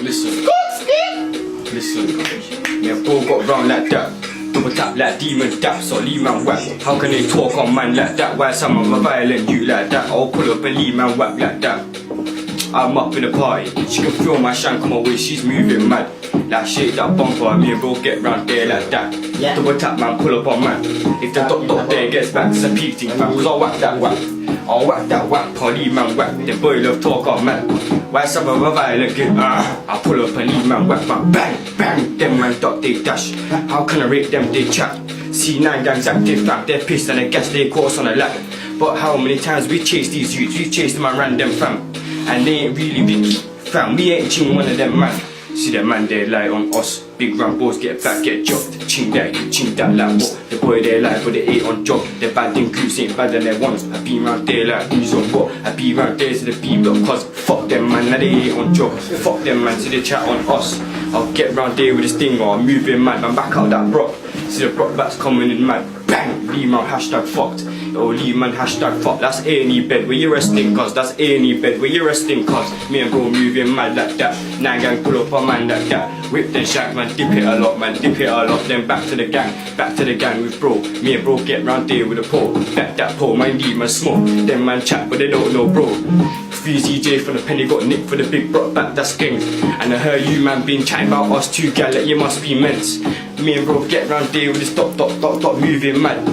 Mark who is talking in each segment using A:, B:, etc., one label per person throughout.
A: Listen, me and bro got round like that. Double tap like demon dap, so leave man whack. How can they talk on man like that? Why some of my violent you like that? I'll pull up and leave man whack like that. I'm up in the party, she can feel my shank on my way, she's moving mad. Like shake that bumper, me and bro get round there like that. Double tap man, pull up on man. If the dot there gets back, it's a peak thing fam. Cause I'll whack that whack, I'll whack that whack, I'll leave man whack. The boy love talk on man. Why some of my violent get I pull up and leave man whack, but bang, bang, them man dot they dash. How can I rate them, they chat. C9 gangs active fam, they're pissed and they gas they course on a lap. But how many times we chase these youths, we chase them and random fam. And they ain't really big fam, we ain't ching one of them man. See that man they lie on us, big Rambos get back, get jobbed. Ching that, you ching that like what? The boy they lie but they ain't on job. The bad in groups ain't bad than their ones. I be round there like who's on what? I be round there to the B block cause fuck them man, now they ain't on job. Fuck them man, so they chat on us. I'll get round there with this thing or I'm moving mad, man back out that Brock. See the Brock bats coming in mad, bang, leave man hashtag fucked. Oh leave man hashtag fuck, that's A&E bed where you resting cause, that's A&E bed where you resting cause. Me and bro moving mad like that, 9 gang pull up a man like that. Whip then shank man, dip it a lot man, dip it a lot. Then back to the gang with bro. Me and bro get round there with a pole, back that pole, man leave man smoke. Them man chat but they don't know bro. Freezy J from the penny got nicked for the big brought back, that's gangs. And I heard you man been chatting about us two gal, like you must be men's. Me and bro get round there with this dot moving mad.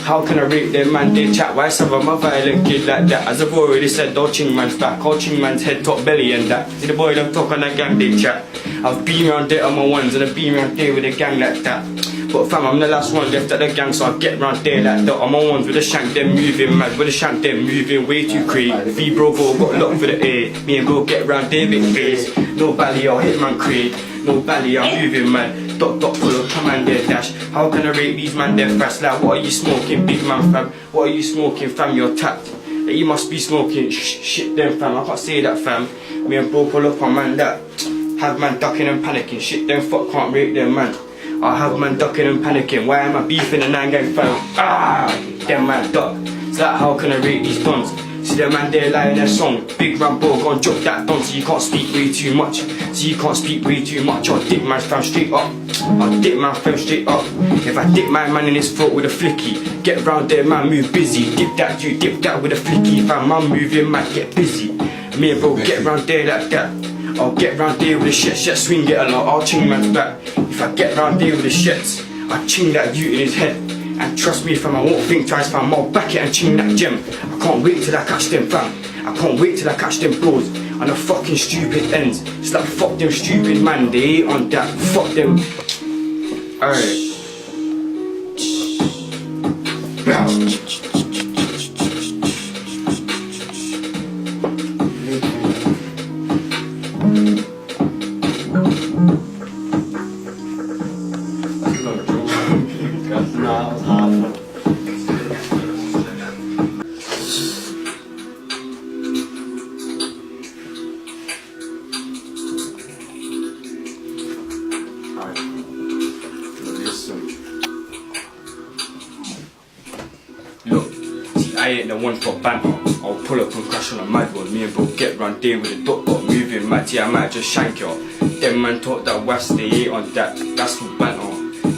A: How can I rate them man, they chat, why some of my violent kid like that? As I've already said, don't ching man's back, I'll ching man's head, top belly and that. See the boy them talk on that gang, they chat. I've been round there on my ones and I've been round there with a gang like that. But fam, I'm the last one left at the gang, so I get round there like that. I'm on ones with the shank, them moving mad, with the shank, them moving way too crazy. V bro got locked for the A, me and bro get round there big face. No bally, I'll hit man crate, no bally, I'm moving mad. Dot pull up, come and get dash. How can I rate these man dead fast? Like what are you smoking, big man fam? What are you smoking fam, you're tapped. Like, you must be smoking shit them fam, I can't say that fam. Me and bro pull up on man that have man ducking and panicking, shit them fuck can't rate them man. I have man ducking and panicking, why am I beefing a 9 gang fam? Them man duck. So like how can I rate these dons? See the man there lying their song, big Rambo gon' drop that don, so you can't speak way too much. So you can't speak way too much, I'll dip my fam straight up. I'll dip my fam straight up. If I dip my man in his throat with a flicky, get round there man, move busy. Dip that you, dip that with a flicky, fam man moving man, get busy. Me and bro get round there like that. I'll get round there with the shit, swing it a lot, I'll ching man's back. If I get round there with the shits, I'll ching that you in his head. And trust me fam, I won't think twice fam, I'll back it and ching that gem. I can't wait till I catch them fam, I can't wait till I catch them bros on the fucking stupid ends. It's like fuck them stupid man, they ain't on that, fuck them. Alright. Look, see I ain't the one for banter. I'll pull up and crash on a mad one. Me and bro get round there with a dot moving mad. See I might just shank y'all. Them man talk that west, they ain't on that. That's for banter.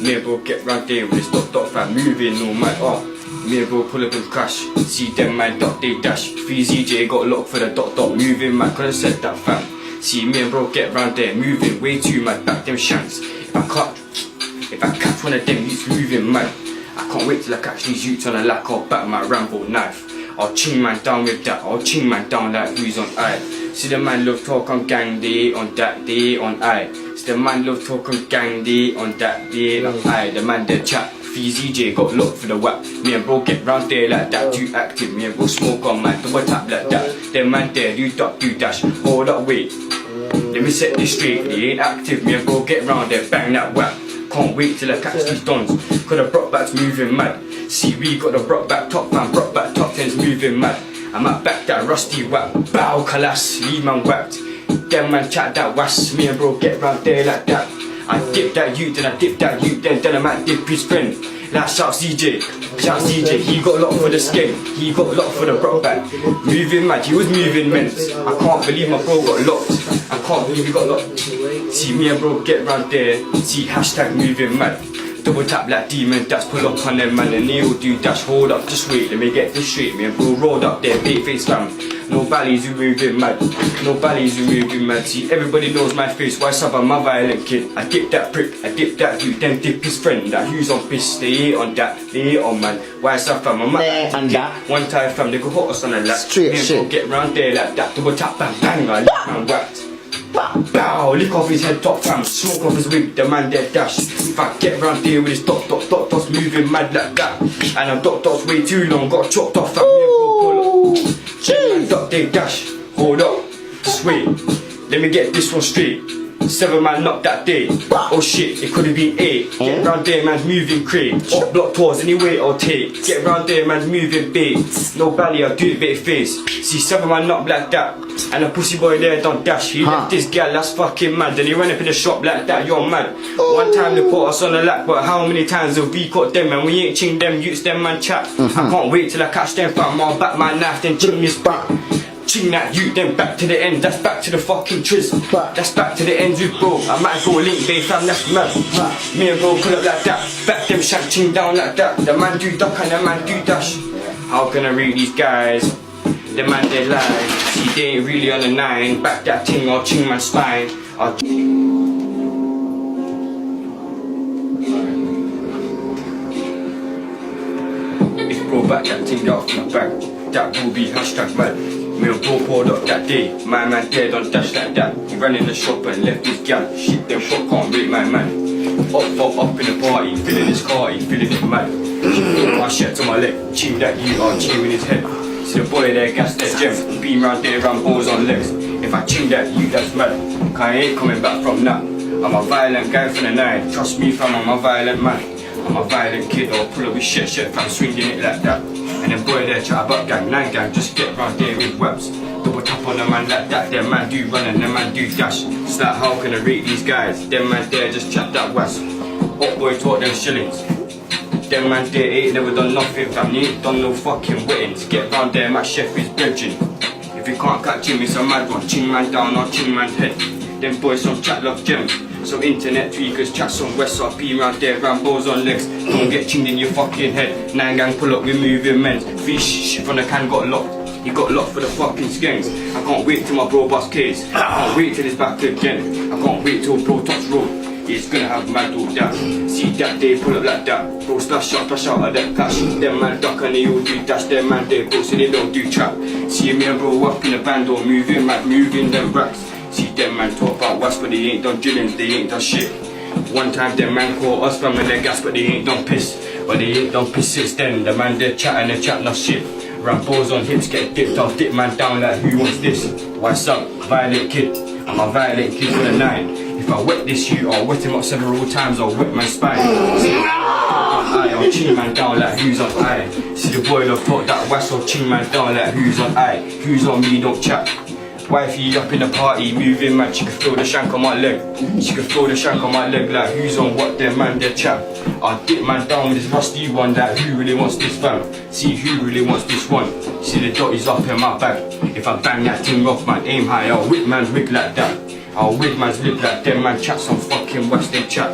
A: Me and bro get round there with this dot fam moving no matter. Me and bro pull up and crash. See them man dot they dash. Freezy J got locked for the dot moving mad. Could've said that fam. See me and bro get round there moving way too mad. Back them shanks. If I catch one of them youths moving mad, I can't wait till I catch these youths on a lack or back my Rambo knife. I'll ching man down with that, I'll ching man down like who's on I. See the man love talk on gang, they ain't on that, they ain't on I. See the man love talk on gang, they ain't on that, they ain't on I. The man dead chat, Freezy J got locked for the whack. Me and bro get round there like that, too active. Me and bro smoke on man, double tap like that. Them man there, do duck, do dash, hold up, wait. Let me set this straight, they ain't active. Me and bro get round there, bang that whack. Can't wait till I catch these dons, cause the Brockback's moving mad. See we got the Brockback top man, Brockback top 10's moving mad. I might back that rusty whack, bow kalas, leave man whacked. Them man chat that was, me and bro get round there like that. I dip that you, then I dip that you, then I might dip his friend. Like shout CJ, he got a lot for the skin, he got a lot for the broke back. Moving mad, he was moving men's. I can't believe my bro got locked. I can't believe he got locked. See me and bro get round there, see hashtag moving mad. Double tap like demon dash, pull up on them man and they all do dash. Hold up, just wait, let me get this straight. Me and bro rolled up there, big face fam. No ballies, we moving mad. No ballies, we moving mad. See, everybody knows my face. Why sub I'm a violent kid? I dip that prick, I dip that dude, then dip his friend. That who's on piss, they ain't on that, they ain't on man. Why sub fam? I'm
B: and that.
A: One time fam, they go hot us on a lap.
B: Straight shit.
A: Get round there like that, double tap, bang, bang, I lick man whacked. Bow, lick off his head top fam, smoke off his wig, the man dead dash. If I get round there with his dots moving mad like that. And I'm dots way too long, got chopped off fam, me and bro pull up. Check dot they dash, hold up, just wait, let me get this one straight. 7 man knocked that day, oh shit, it could have been 8. Get round there man's moving crate, up block tours anyway I'll take. Get round there man's moving bait, no belly I'll do it bit face. See 7 man knocked like that, and a pussy boy there done dash. He left this gal, that's fucking mad. Then he ran up in the shop like that, you're mad. One time they caught us on the lap, but how many times have we caught them? And we ain't ching them, youths them man chat. I can't wait till I catch them fam, I'll back my knife then ching this back. Ching that you, then back to the end, that's back to the fucking triz. That's back to the ends with bro. I might go link bay fam, that's mad. Me and bro pull up like that, back them shank ching down like that. The man do duck and the man do dash. How can I read these guys? The man they lie, see they ain't really on the 9. Back that ting or ching man's spine. If bro back that ting out from the back, that will be hashtag mad. Me and bro poured up that day, my man dead on dash like that. He ran in the shop and left his gal, shit them shot can't rate my man. Up in the party, feeling his car, he feeling it mad. My shit to my leg, ching that you are chewing his head. See the boy there, gas their gem, beam round there, balls on legs. If I ching that you, that's mad, cause I ain't coming back from that. I'm a violent guy from the 9, trust me fam, I'm a violent man. I'm a violent kid, or pull up with shit fam, swinging it like that. And then boy there chat about gang, 9 gang, just get round there with webs. Double tap on a man like that, them man do run and them man do dash. It's like how can I rate these guys, them man there just chat that west. Hot boy taught them shillings. Them man there ain't never done nothing fam, they ain't done no fucking weddings. Get round there, my chef is bridging. If you can't catch him, it's a mad one, ching man down or ching man's head. Them boys some chat love gems, some internet tweakers chat some West RP round there, Rambos on legs. Don't get chinged in your fucking head. 9 gang pull up, we moving men. Fish from the can got locked. He got locked for the fucking skanks. I can't wait till my bro bust case. I can't wait till it's back again. I can't wait till bro touch road. He's gonna have mad all that. See that they pull up like that. Bro slash out of that cash. Them man duck and they all do dash. Them man they go so they don't do trap. See me and bro up in the band or moving mad, moving them racks. See them man talk about what's but they ain't done drillings, they ain't done shit. One time them man call us from their gas but they ain't done piss. But they ain't done piss since then. The man they chat and they chat no shit. Rambos on hips get dipped, I'll dip man down like who wants this? What's up? Violent kid. I'm a violent kid for the 9. If I wet this you, I'll wet him up several times, I'll wet my spine. I'll ching man down like who's on I. See the boy love talk that west, I'll ching man down like who's on I. Who's on me, don't chat. Wifey up in the party, moving man, she can feel the shank on my leg. She can feel the shank on my leg like who's on what their man, their chat. I'll dip man down with this rusty one like who really wants this fam. See who really wants this one. See the dotties up in my bag. If I bang that thing off man, aim high, I'll whip man's wig like that. I'll wig man's lip like them man chat some fucking western chat.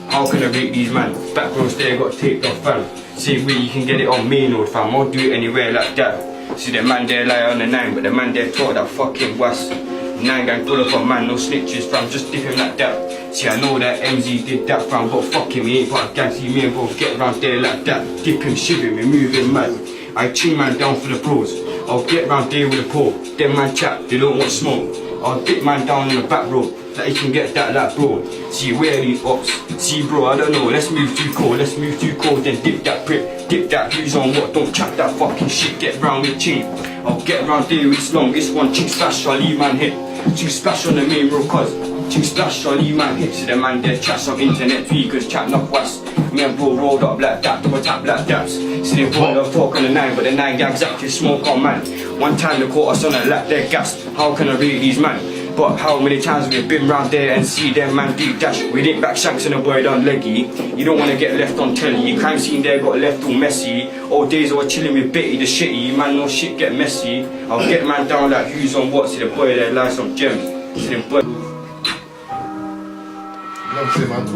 A: How can I rate these man? Back rows there got taped off fam. Same way you can get it on main road fam, I'll do it anywhere like that. See the man there lie on the 9, but the man there taught that fucking was 9 gang pull up on man, no snitches fam, just dip him like that. See I know that MZ did that fam, but fuck him, he ain't part of gang. See me and bro get round there like that, dip him, shiv him, we moving mad. I ching man down for the bros, I'll get round there with a pole. Them man chat, they don't want smoke. I'll dip man down on the back road, that he can get that like bro. See where these ops, see bro I don't know, let's move too cold, then dip that prick, dip that who's on what, don't chat that fucking shit, get round with ching. I'll get round there with this longest one, ching splash, I'll leave man hit. Ching splash on the main road cause, ching splash, I'll leave man hit. See the man there chat some internet tweakers, chat knock west. Me and bro rolled up like that, double tap like that. See the boy love talk on the 9, but the 9 gangs active smoke on man. One time they caught us on a lap, they're gassed. How can I rate these man? But how many times we've been round there and see them man do dash. We didn't back shanks and a boy done leggy. You don't wanna get left on telly. Crime scene there got left all messy. Old days I was chilling with Betty the shitty. Man, no shit get messy. I'll get man down like who's on what. See the boy there lies some gems. See them boy.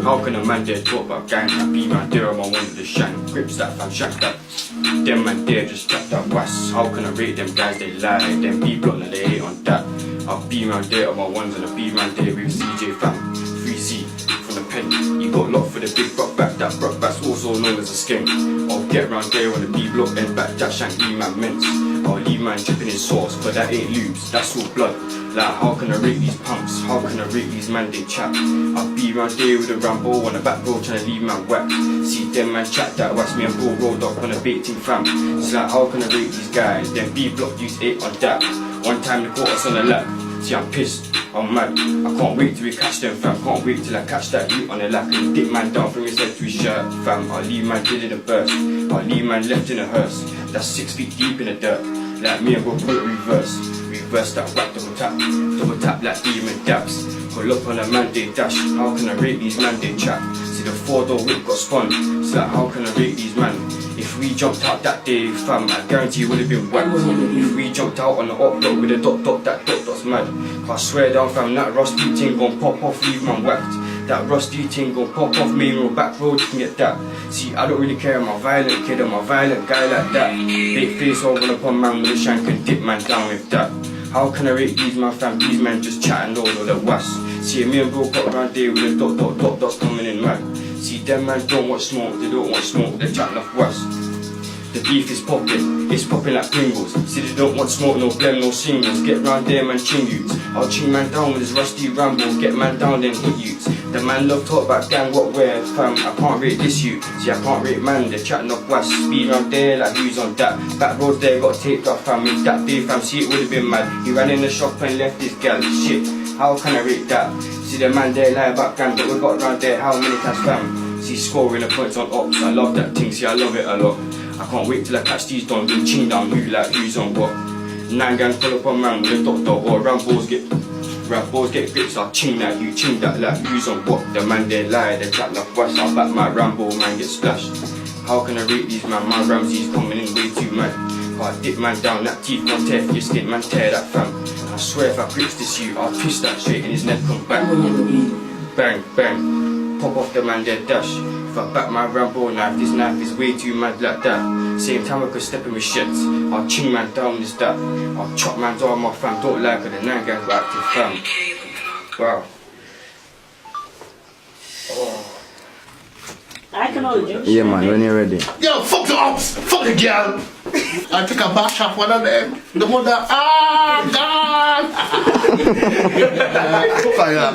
A: How can a man there talk about gang? I be man there on my one with the shank. Grips that fam shack that. Them man there just strap that was. How can I rate them guys? They lie. Them be block and they hate on that. I'll be man there on my ones and I'll be man there with CJ fam. 3C from the pen. You got locked for the big rock back. That rock back's also known as a skink. I'll get round there on the B block and back. That shank be man mince. I'll leave man dripping in sauce, but that ain't lubes. That's all blood. Like how can I rate these pumps? How can I rate these man they chat? I'll be round there with a Rambo on the back road trying to leave man wet. See them man chat that was me and Bull rolled up on a baiting fam. It's like how can I rate these guys? Then B block use 8 on that. One time they caught us on the lap. See I'm pissed, I'm mad. I can't wait till we catch them fam. Can't wait till I catch that youth on the lap and dip man down from his head to his shirt fam. I'll leave man dead in a burst. I'll leave man left in a hearse. That's 6 feet deep in the dirt. Like me and go pull it reverse. Reverse that whack double tap like demon dabs. Pull up on a man they dash. How can I rate these man they chat? See the 4-door whip got spun. It's like how can I rate these man? If we jumped out that day fam, I guarantee it would have been whacked. If we jumped out on the up block with a dot, that dot's mad. I swear down fam, that rusty thing gon' pop off, leave man whacked. That rusty thing gon' pop off, main road, back road, you can get that. See, I don't really care, I'm a violent kid, I'm a violent guy like that. Big face over upon man with a shank and dip man down with that. How can I rate these man fam, these men just chatting all the was. See, me and bro got round there with a dot coming in mad. See, them man don't want smoke, they don't want smoke, they're chatting off was. The beef is popping, it's popping like Pringles. See they don't want smoke, no blem, no singles. Get round there man ching youths. I'll ching man down with his rusty Rambo. Get man down then hit youths. The man love talk about gang, what where fam. I can't rate this youth. See I can't rate man, they're chatting off west. Speed round there like who's on that. Back road there got taped off fam. If that day fam, see it would have been mad. He ran in the shop and left his gal. Shit, how can I rate that? See the man there lie about gang, but we got round there how many times fam? See scoring the points on ops, I love that thing, see I love it a lot. I can't wait till I catch these dons and ching down who like who's on what. 9 gang pull up on man with a dot or Rambos get grips, I'll ching that you ching that like who's on what. The man they lie, they chat like west, I'll back my Rambo man get splashed. How can I rate these man, my Ramsey's coming in way too mad. I'll dip man down, that teeth man tear for your skin, man tear that fam. And I swear if I grips this you, I'll twist that straight in his neck come back. Bang, bang, pop off the man dead dash. If I back my Rambo knife, this knife is way too mad like that. Same time I could step in with shits, I'll ching man down with this that. I'll chop man's arm off fam, don't like it, the 9 gang got active fam. Wow. Oh.
B: I can hold you.
C: Yeah man, when you're ready.
D: Yo, fuck the ops, fuck the girl. I took a bash off one of them. The mother, God. Fire.